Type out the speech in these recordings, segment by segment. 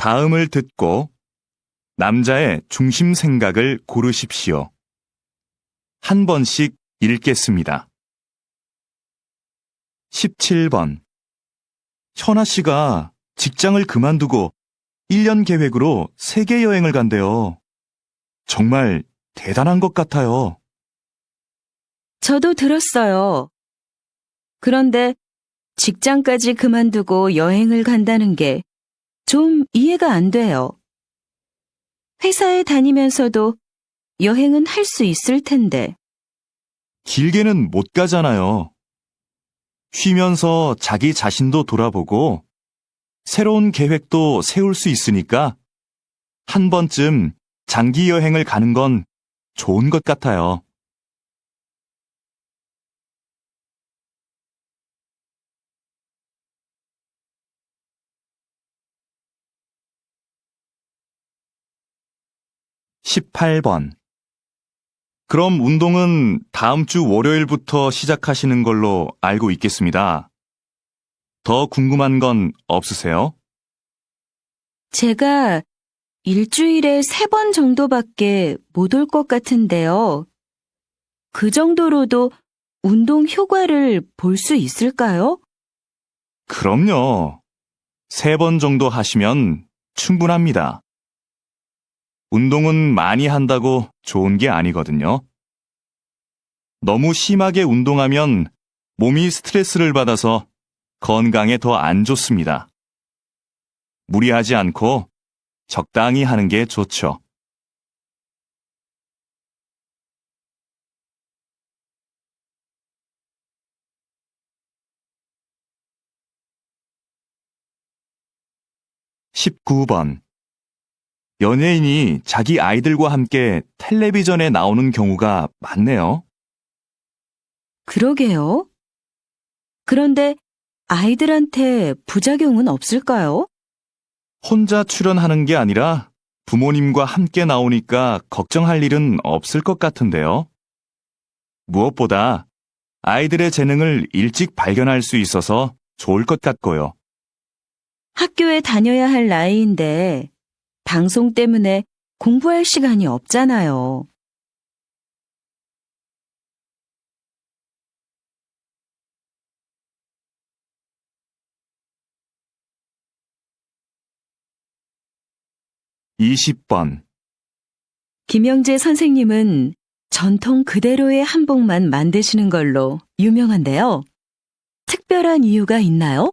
다음을 듣고 남자의 중심 생각을 고르십시오. 한 번씩 읽겠습니다. 17번. 현아 씨가 직장을 그만두고 1년 계획으로 세계 여행을 간대요. 정말 대단한 것 같아요. 저도 들었어요. 그런데 직장까지 그만두고 여행을 간다는 게 좀 이해가 안 돼요. 회사에 다니면서도 여행은 할 수 있을 텐데. 길게는 못 가잖아요. 쉬면서 자기 자신도 돌아보고 새로운 계획도 세울 수 있으니까 한 번쯤 장기 여행을 가는 건 좋은 것 같아요. (18번) 그럼 운동은 다음 주 월요일부터 시작하시는 걸로 알고 있겠습니다. 더 궁금한 건 없으세요? 제가 일주일에 3번 정도밖에 못 올 것 같은데요. 그 정도로도 운동 효과를 볼 수 있을까요? 그럼요. 3번 정도 하시면 충분합니다. 운동은 많이 한다고 좋은 게 아니거든요. 너무 심하게 운동하면 몸이 스트레스를 받아서 건강에 더 안 좋습니다. 무리하지 않고 적당히 하는 게 좋죠. (19번) 연예인이 자기 아이들과 함께 텔레비전에 나오는 경우가 많네요. 그러게요. 그런데 아이들한테 부작용은 없을까요? 혼자 출연하는 게 아니라 부모님과 함께 나오니까 걱정할 일은 없을 것 같은데요. 무엇보다 아이들의 재능을 일찍 발견할 수 있어서 좋을 것 같고요. 학교에 다녀야 할 나이인데 방송 때문에 공부할 시간이 없잖아요. (20번) 김영재 선생님은 전통 그대로의 한복만 만드시는 걸로 유명한데요. 특별한 이유가 있나요?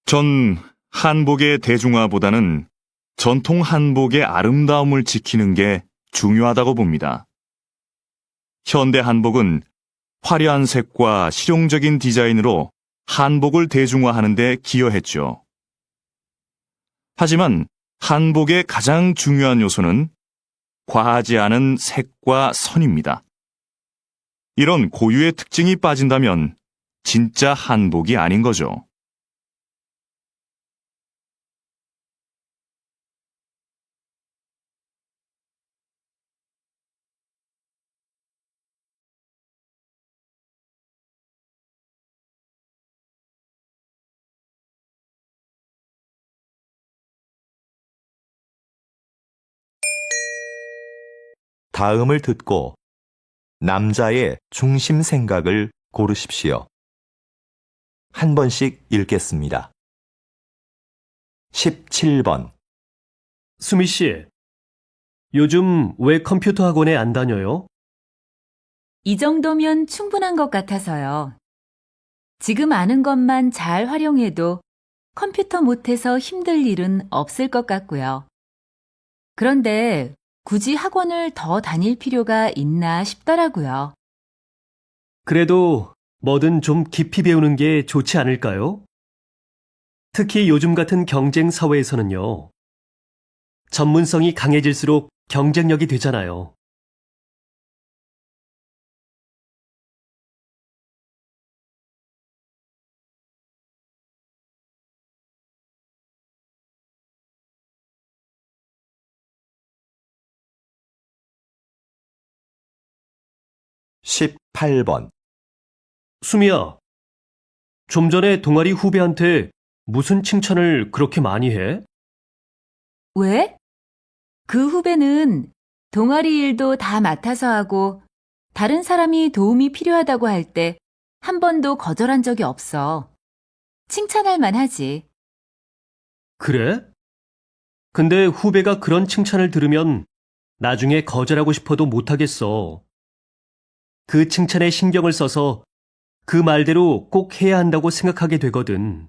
전 한복의 대중화보다는 전통 한복의 아름다움을 지키는 게 중요하다고 봅니다. 현대 한복은 화려한 색과 실용적인 디자인으로 한복을 대중화하는 데 기여했죠. 하지만 한복의 가장 중요한 요소는 과하지 않은 색과 선입니다. 이런 고유의 특징이 빠진다면 진짜 한복이 아닌 거죠. 다음을 듣고 남자의 중심 생각을 고르십시오. 한 번씩 읽겠습니다. 17번. 수미 씨, 요즘 왜 컴퓨터 학원에 안 다녀요? 이 정도면 충분한 것 같아서요. 지금 아는 것만 잘 활용해도 컴퓨터 못해서 힘들 일은 없을 것 같고요. 그런데 굳이 학원을 더 다닐 필요가 있나 싶더라고요. 그래도 뭐든 좀 깊이 배우는 게 좋지 않을까요? 특히 요즘 같은 경쟁 사회에서는요. 전문성이 강해질수록 경쟁력이 되잖아요. (18번) 수미야, 좀 전에 동아리 후배한테 무슨 칭찬을 그렇게 많이 해? 왜? 그 후배는 동아리 일도 다 맡아서 하고 다른 사람이 도움이 필요하다고 할 때 한 번도 거절한 적이 없어. 칭찬할 만하지. 그래? 근데 후배가 그런 칭찬을 들으면 나중에 거절하고 싶어도 못하겠어. 그 칭찬에 신경을 써서 그 말대로 꼭 해야 한다고 생각하게 되거든.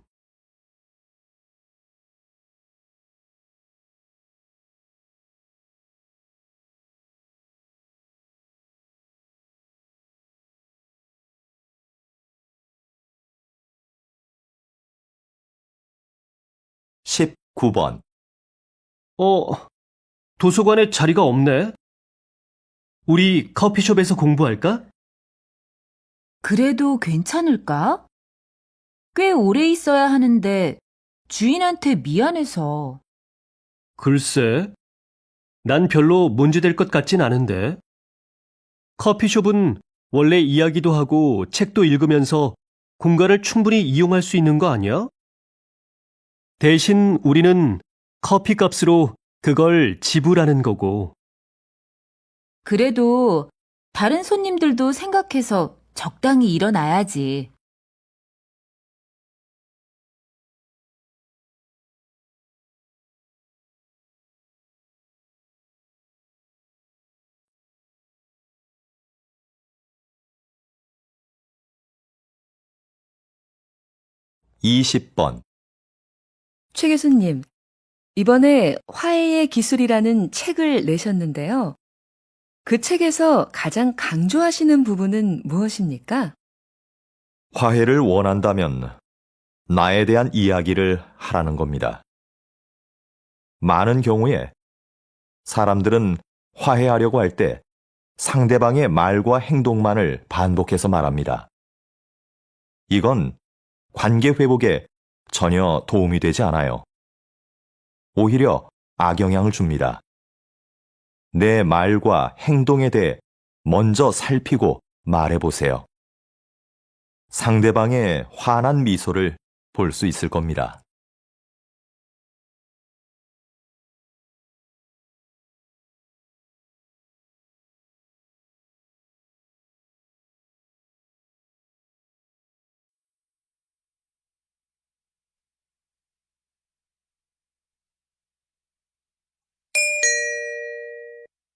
십구 번 도서관에 자리가 없네? 우리 커피숍에서 공부할까? 그래도 괜찮을까? 꽤 오래 있어야 하는데 주인한테 미안해서. 글쎄, 난 별로 문제될 것 같진 않은데. 커피숍은 원래 이야기도 하고 책도 읽으면서 공간을 충분히 이용할 수 있는 거 아니야? 대신 우리는 커피 값으로 그걸 지불하는 거고. 그래도 다른 손님들도 생각해서 적당히 일어나야지. 이십 번 최 교수님, 이번에 화해의 기술이라는 책을 내셨는데요. 그 책에서 가장 강조하시는 부분은 무엇입니까? 화해를 원한다면 나에 대한 이야기를 하라는 겁니다. 많은 경우에 사람들은 화해하려고 할 때 상대방의 말과 행동만을 반복해서 말합니다. 이건 관계 회복에 전혀 도움이 되지 않아요. 오히려 악영향을 줍니다. 내 말과 행동에 대해 먼저 살피고 말해보세요. 상대방의 환한 미소를 볼 수 있을 겁니다.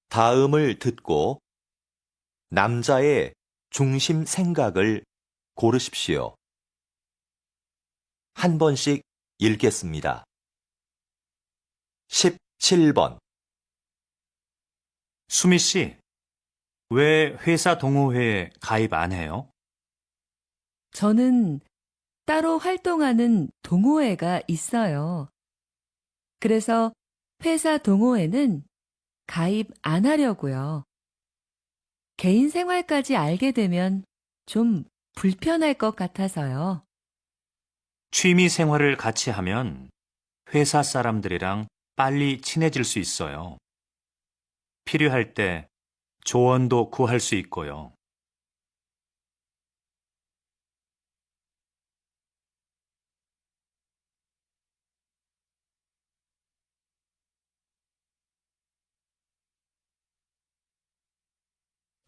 다음을 듣고 남자의 중심 생각을 고르십시오. 한 번씩 읽겠습니다. 17번 수미 씨, 왜 회사 동호회에 가입 안 해요? 저는 따로 활동하는 동호회가 있어요. 그래서 회사 동호회는 가입 안 하려고요. 개인 생활까지 알게 되면 좀 불편할 것 같아서요. 취미 생활을 같이 하면 회사 사람들이랑 빨리 친해질 수 있어요. 필요할 때 조언도 구할 수 있고요.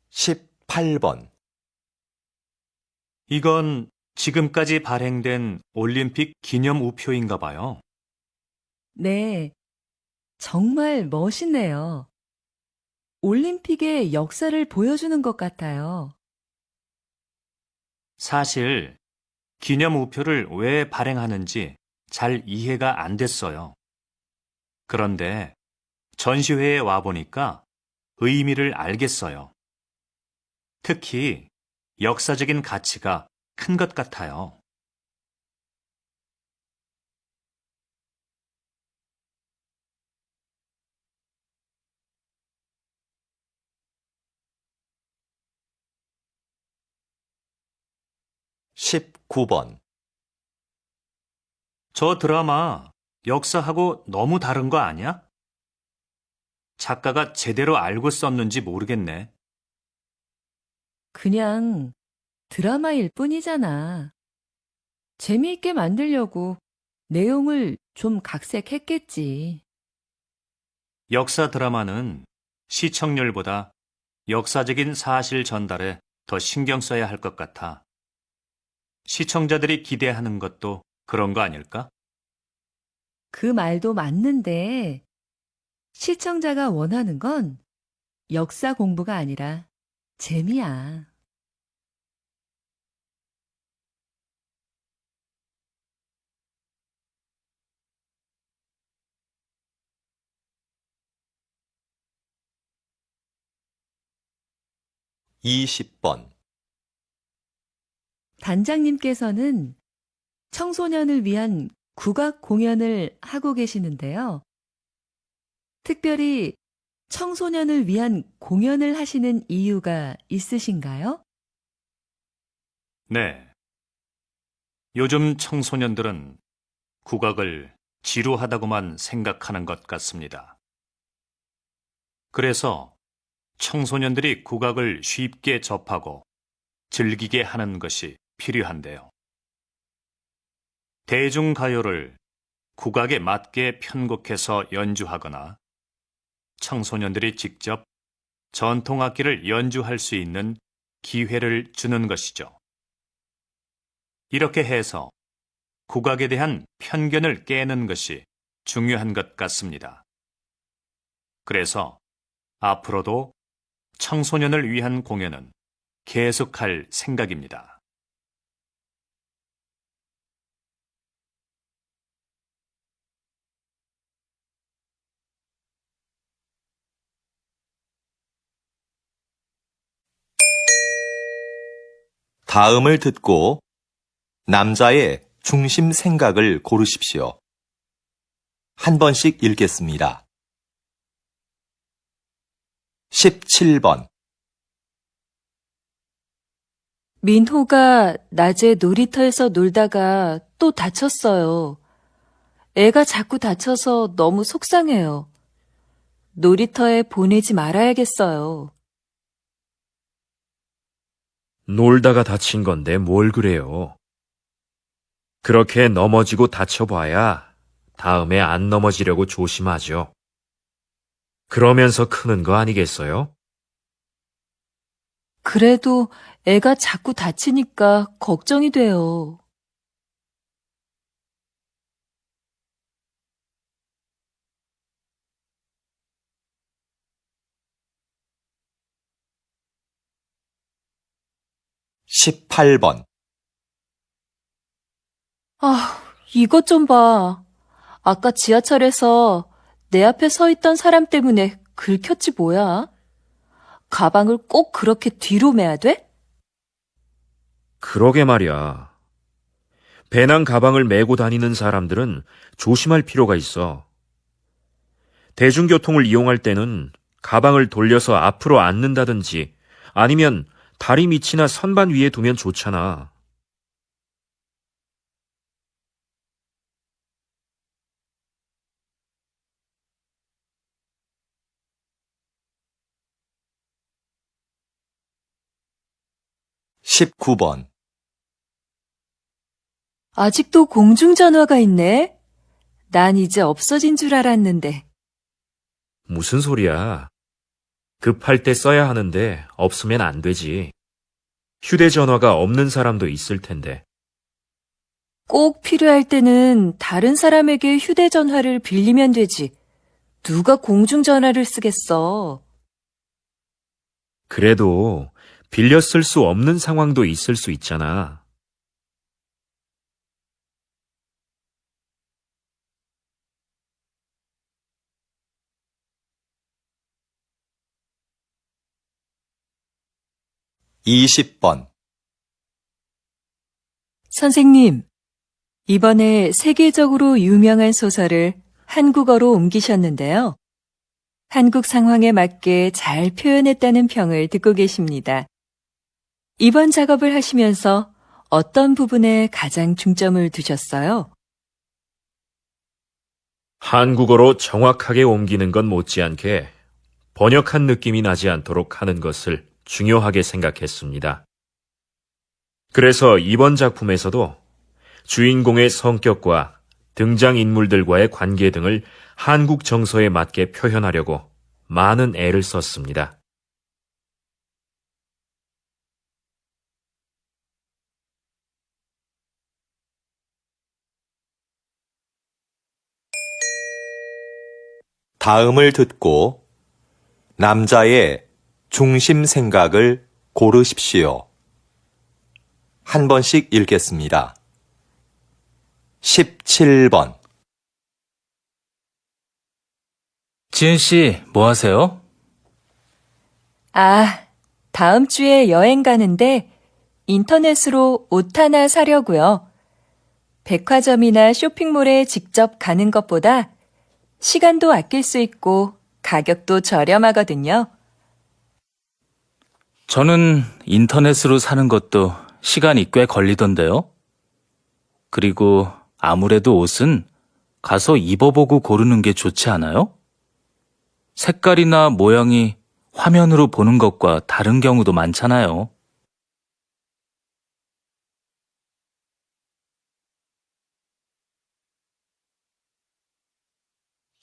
십팔 번 이건 지금까지 발행된 올림픽 기념 우표인가 봐요. 네, 정말 멋있네요. 올림픽의 역사를 보여주는 것 같아요. 사실 기념 우표를 왜 발행하는지 잘 이해가 안 됐어요. 그런데 전시회에 와보니까 의미를 알겠어요. 특히 역사적인 가치가 큰 것 같아요. 십구 번 저 드라마 역사하고 너무 다른 거 아니야? 작가가 제대로 알고 썼는지 모르겠네. 그냥 드라마일 뿐이잖아. 재미있게 만들려고 내용을 좀 각색했겠지. 역사 드라마는 시청률보다 역사적인 사실 전달에 더 신경 써야 할 것 같아. 시청자들이 기대하는 것도 그런 거 아닐까? 그 말도 맞는데, 시청자가 원하는 건 역사 공부가 아니라 재미야. 이십 번 단장님께서는 청소년을 위한 국악 공연을 하고 계시는데요. 특별히 청소년을 위한 공연을 하시는 이유가 있으신가요? 네. 요즘 청소년들은 국악을 지루하다고만 생각하는 것 같습니다. 그래서 청소년들이 국악을 쉽게 접하고 즐기게 하는 것이 필요한데요. 대중가요를 국악에 맞게 편곡해서 연주하거나 청소년들이 직접 전통악기를 연주할 수 있는 기회를 주는 것이죠. 이렇게 해서 국악에 대한 편견을 깨는 것이 중요한 것 같습니다. 그래서 앞으로도 청소년을 위한 공연은 계속할 생각입니다. 다음을 듣고 남자의 중심 생각을 고르십시오. 한 번씩 읽겠습니다. 17번 민호가 낮에 놀이터에서 놀다가 또 다쳤어요. 애가 자꾸 다쳐서 너무 속상해요. 놀이터에 보내지 말아야겠어요. 놀다가 다친 건데 뭘 그래요. 그렇게 넘어지고 다쳐봐야 다음에 안 넘어지려고 조심하죠. 그러면서 크는 거 아니겠어요? 그래도 애가 자꾸 다치니까 걱정이 돼요. 십팔 번 아, 이것 좀 봐. 아까 지하철에서 내 앞에 서 있던 사람 때문에 긁혔지 뭐야? 가방을 꼭 그렇게 뒤로 매야 돼? 그러게 말이야. 배낭 가방을 메고 다니는 사람들은 조심할 필요가 있어. 대중교통을 이용할 때는 가방을 돌려서 앞으로 앉는다든지 아니면 다리 밑이나 선반 위에 두면 좋잖아. 십구 번 아직도 공중전화가 있네? 난 이제 없어진 줄 알았는데. 무슨 소리야. 급할 때 써야 하는데 없으면 안 되지. 휴대전화가 없는 사람도 있을 텐데. 꼭 필요할 때는 다른 사람에게 휴대전화를 빌리면 되지. 누가 공중전화를 쓰겠어? 그래도 빌려 쓸 수 없는 상황도 있을 수 있잖아. 이십 번 선생님, 이번에 세계적으로 유명한 소설을 한국어로 옮기셨는데요. 한국 상황에 맞게 잘 표현했다는 평을 듣고 계십니다. 이번 작업을 하시면서 어떤 부분에 가장 중점을 두셨어요? 한국어로 정확하게 옮기는 건 못지않게 번역한 느낌이 나지 않도록 하는 것을 중요하게 생각했습니다. 그래서 이번 작품에서도 주인공의 성격과 등장인물들과의 관계 등을 한국 정서에 맞게 표현하려고 많은 애를 썼습니다. 다음을 듣고 남자의 중심 생각을 고르십시오. 한 번씩 읽겠습니다. 17번. 지은 씨, 뭐 하세요? 아, 다음 주에 여행 가는데 인터넷으로 옷 하나 사려고요. 백화점이나 쇼핑몰에 직접 가는 것보다 시간도 아낄 수 있고 가격도 저렴하거든요. 저는 인터넷으로 사는 것도 시간이 꽤 걸리던데요. 그리고 아무래도 옷은 가서 입어보고 고르는 게 좋지 않아요? 색깔이나 모양이 화면으로 보는 것과 다른 경우도 많잖아요.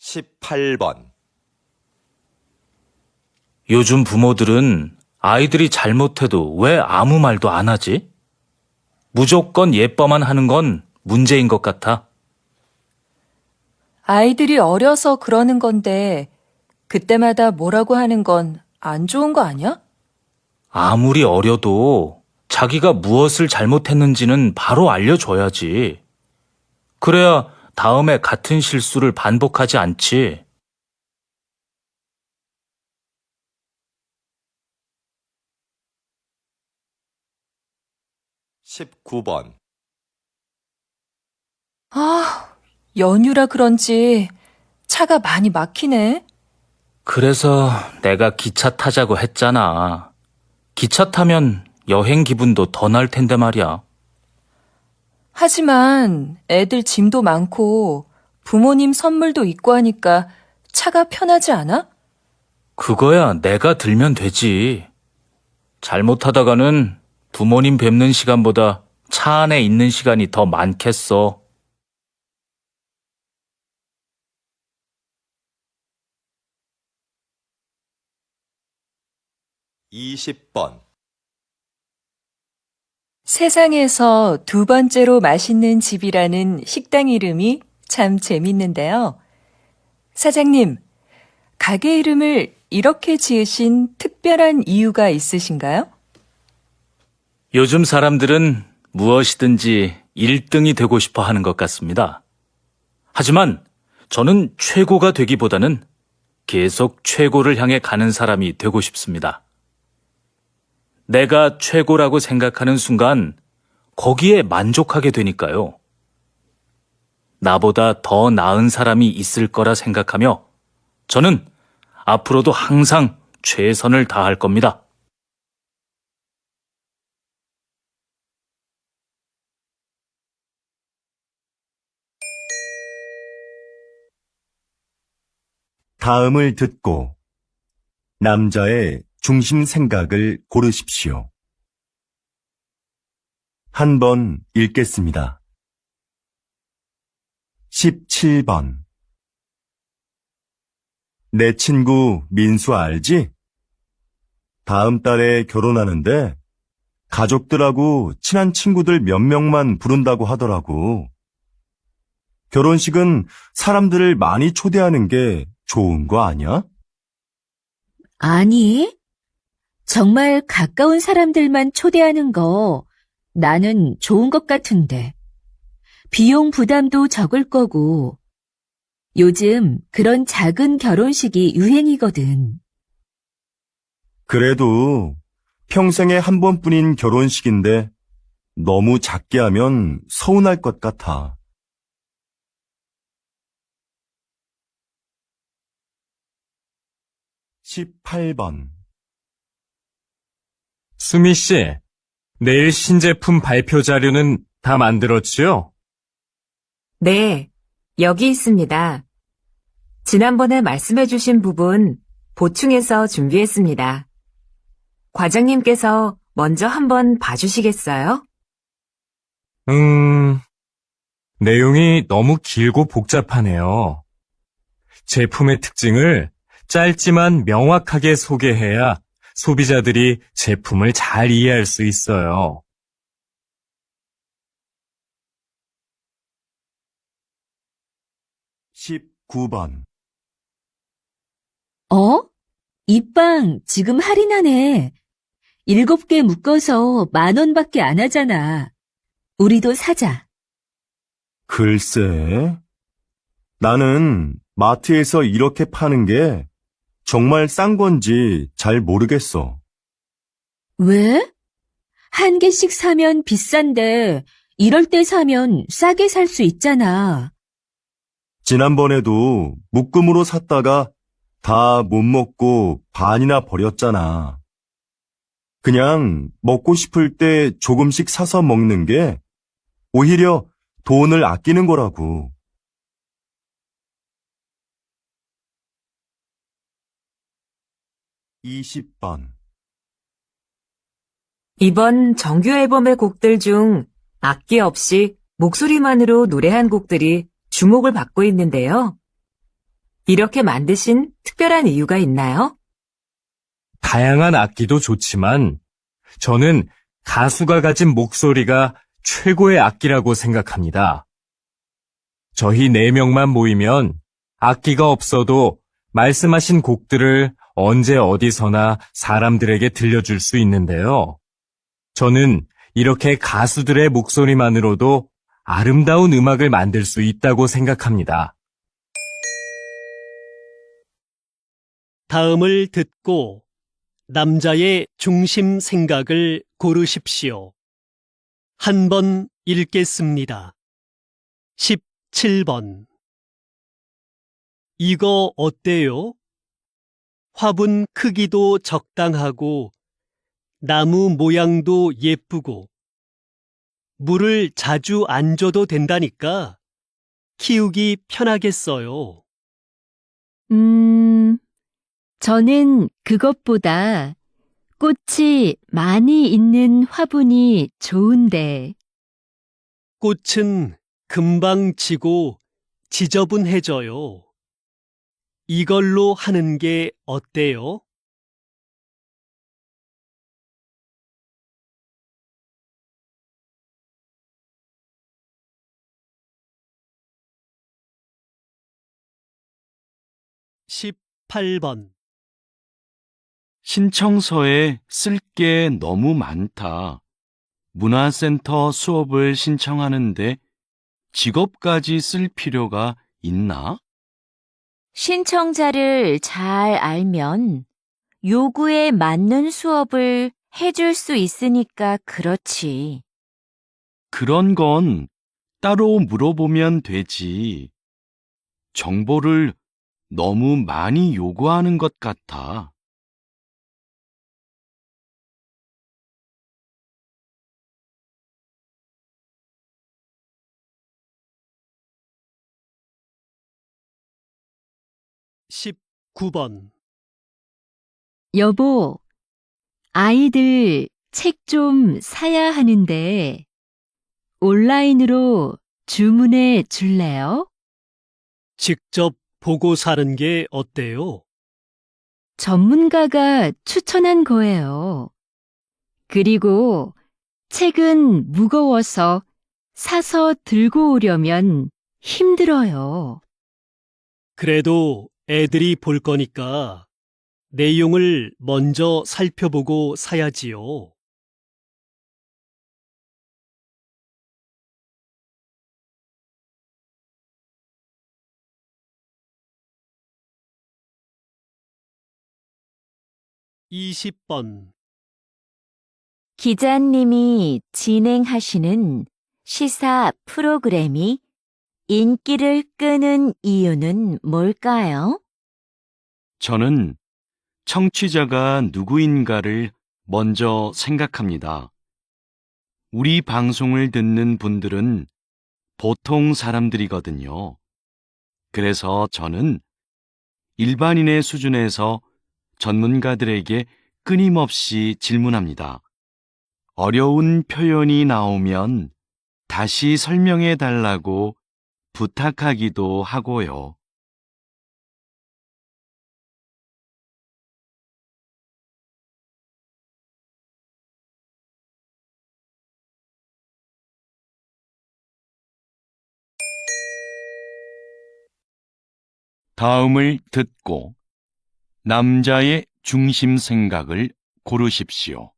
18번. 요즘 부모들은 아이들이 잘못해도 왜 아무 말도 안 하지? 무조건 예뻐만 하는 건 문제인 것 같아. 아이들이 어려서 그러는 건데 그때마다 뭐라고 하는 건 안 좋은 거 아니야? 아무리 어려도 자기가 무엇을 잘못했는지는 바로 알려줘야지. 그래야 다음에 같은 실수를 반복하지 않지. 19번. 아, 연휴라 그런지 차가 많이 막히네. 그래서 내가 기차 타자고 했잖아. 기차 타면 여행 기분도 더 날 텐데 말이야. 하지만 애들 짐도 많고 부모님 선물도 있고 하니까 차가 편하지 않아? 그거야 내가 들면 되지. 잘못하다가는 부모님 뵙는 시간보다 차 안에 있는 시간이 더 많겠어. 20번. 세상에서 두 번째로 맛있는 집이라는 식당 이름이 참 재밌는데요. 사장님, 가게 이름을 이렇게 지으신 특별한 이유가 있으신가요? 요즘 사람들은 무엇이든지 1등이 되고 싶어 하는 것 같습니다. 하지만 저는 최고가 되기보다는 계속 최고를 향해 가는 사람이 되고 싶습니다. 내가 최고라고 생각하는 순간 거기에 만족하게 되니까요. 나보다 더 나은 사람이 있을 거라 생각하며 저는 앞으로도 항상 최선을 다할 겁니다. 다음을 듣고 남자의 중심 생각을 고르십시오. 한 번 읽겠습니다. 17번. 내 친구 민수 알지? 다음 달에 결혼하는데 가족들하고 친한 친구들 몇 명만 부른다고 하더라고. 결혼식은 사람들을 많이 초대하는 게 좋은 거 아니야? 아니, 정말 가까운 사람들만 초대하는 거 나는 좋은 것 같은데. 비용 부담도 적을 거고, 요즘 그런 작은 결혼식이 유행이거든. 그래도 평생에 한 번뿐인 결혼식인데 너무 작게 하면 서운할 것 같아. 18번. 수미 씨, 내일 신제품 발표 자료는 다 만들었지요? 네, 여기 있습니다. 지난번에 말씀해주신 부분 보충해서 준비했습니다. 과장님께서 먼저 한번 봐주시겠어요? 내용이 너무 길고 복잡하네요. 제품의 특징을 짧지만 명확하게 소개해야 소비자들이 제품을 잘 이해할 수 있어요. 19번. 이 빵 지금 할인하네. 7개 묶어서 10,000원밖에 안 하잖아. 우리도 사자. 글쎄, 나는 마트에서 이렇게 파는 게 정말 싼 건지 잘 모르겠어. 왜? 한 개씩 사면 비싼데 이럴 때 사면 싸게 살 수 있잖아. 지난번에도 묶음으로 샀다가 다 못 먹고 반이나 버렸잖아. 그냥 먹고 싶을 때 조금씩 사서 먹는 게 오히려 돈을 아끼는 거라고. 20번. 이번 정규 앨범의 곡들 중 악기 없이 목소리만으로 노래한 곡들이 주목을 받고 있는데요. 이렇게 만드신 특별한 이유가 있나요? 다양한 악기도 좋지만 저는 가수가 가진 목소리가 최고의 악기라고 생각합니다. 저희 4명만 모이면 악기가 없어도 말씀하신 곡들을 언제 어디서나 사람들에게 들려줄 수 있는데요. 저는 이렇게 가수들의 목소리만으로도 아름다운 음악을 만들 수 있다고 생각합니다. 다음을 듣고 남자의 중심 생각을 고르십시오. 한 번 읽겠습니다. 17번. 이거 어때요? 화분 크기도 적당하고 나무 모양도 예쁘고 물을 자주 안 줘도 된다니까 키우기 편하겠어요. 저는 그것보다 꽃이 많이 있는 화분이 좋은데. 꽃은 금방 지고 지저분해져요. 이걸로 하는 게 어때요? 18번. 신청서에 쓸 게 너무 많다. 문화센터 수업을 신청하는데 직업까지 쓸 필요가 있나? 신청자를 잘 알면 요구에 맞는 수업을 해줄 수 있으니까 그렇지. 그런 건 따로 물어보면 되지. 정보를 너무 많이 요구하는 것 같아. 19번. 여보, 아이들 책 좀 사야 하는데 온라인으로 주문해 줄래요? 직접 보고 사는 게 어때요? 전문가가 추천한 거예요. 그리고 책은 무거워서 사서 들고 오려면 힘들어요. 그래도 애들이 볼 거니까 내용을 먼저 살펴보고 사야지요. 20번. 기자님이 진행하시는 시사 프로그램이 인기를 끄는 이유는 뭘까요? 저는 청취자가 누구인가를 먼저 생각합니다. 우리 방송을 듣는 분들은 보통 사람들이거든요. 그래서 저는 일반인의 수준에서 전문가들에게 끊임없이 질문합니다. 어려운 표현이 나오면 다시 설명해 달라고 부탁하기도 하고요. 다음을 듣고 남자의 중심 생각을 고르십시오.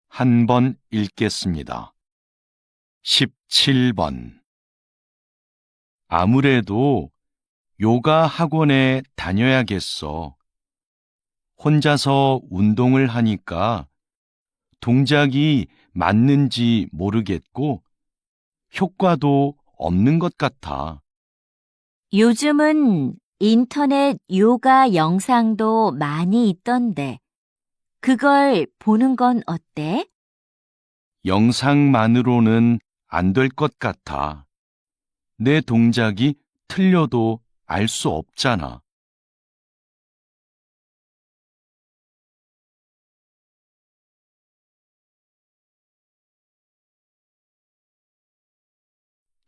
한 번 읽겠습니다. 17번. 아무래도 요가 학원에 다녀야겠어. 혼자서 운동을 하니까 동작이 맞는지 모르겠고 효과도 없는 것 같아. 요즘은 인터넷 요가 영상도 많이 있던데, 그걸 보는 건 어때? 영상만으로는 안 될 것 같아. 내 동작이 틀려도 알 수 없잖아.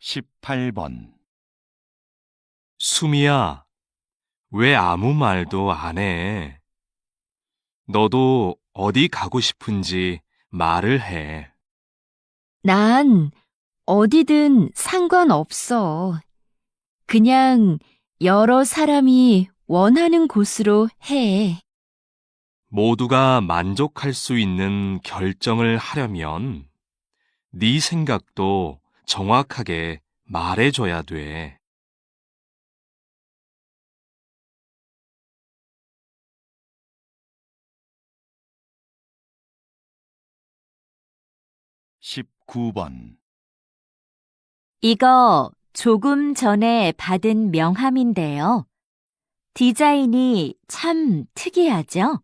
(18번) 수미야, 왜 아무 말도 안 해? 너도 어디 가고 싶은지 말을 해. 난 어디든 상관없어. 그냥 여러 사람이 원하는 곳으로 해. 모두가 만족할 수 있는 결정을 하려면 네 생각도 정확하게 말해줘야 돼. 19번. 이거 조금 전에 받은 명함인데요. 디자인이 참 특이하죠?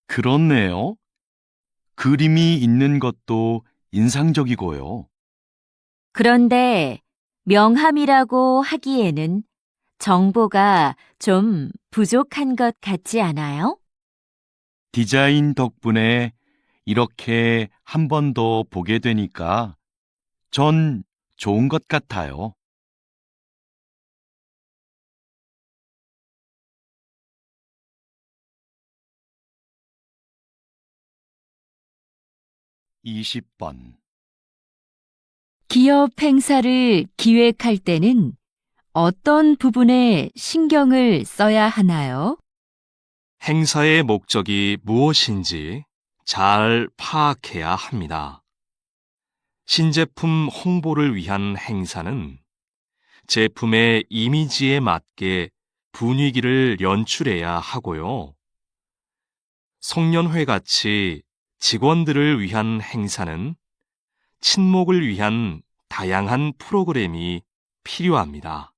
그렇네요. 그림이 있는 것도 인상적이고요. 그런데 명함이라고 하기에는 정보가 좀 부족한 것 같지 않아요? 디자인 덕분에 이렇게 한 번 더 보게 되니까 전 좋은 것 같아요. (20번) 기업 행사를 기획할 때는 어떤 부분에 신경을 써야 하나요? 행사의 목적이 무엇인지 잘 파악해야 합니다. 신제품 홍보를 위한 행사는 제품의 이미지에 맞게 분위기를 연출해야 하고요. 송년회 같이 직원들을 위한 행사는 친목을 위한 다양한 프로그램이 필요합니다.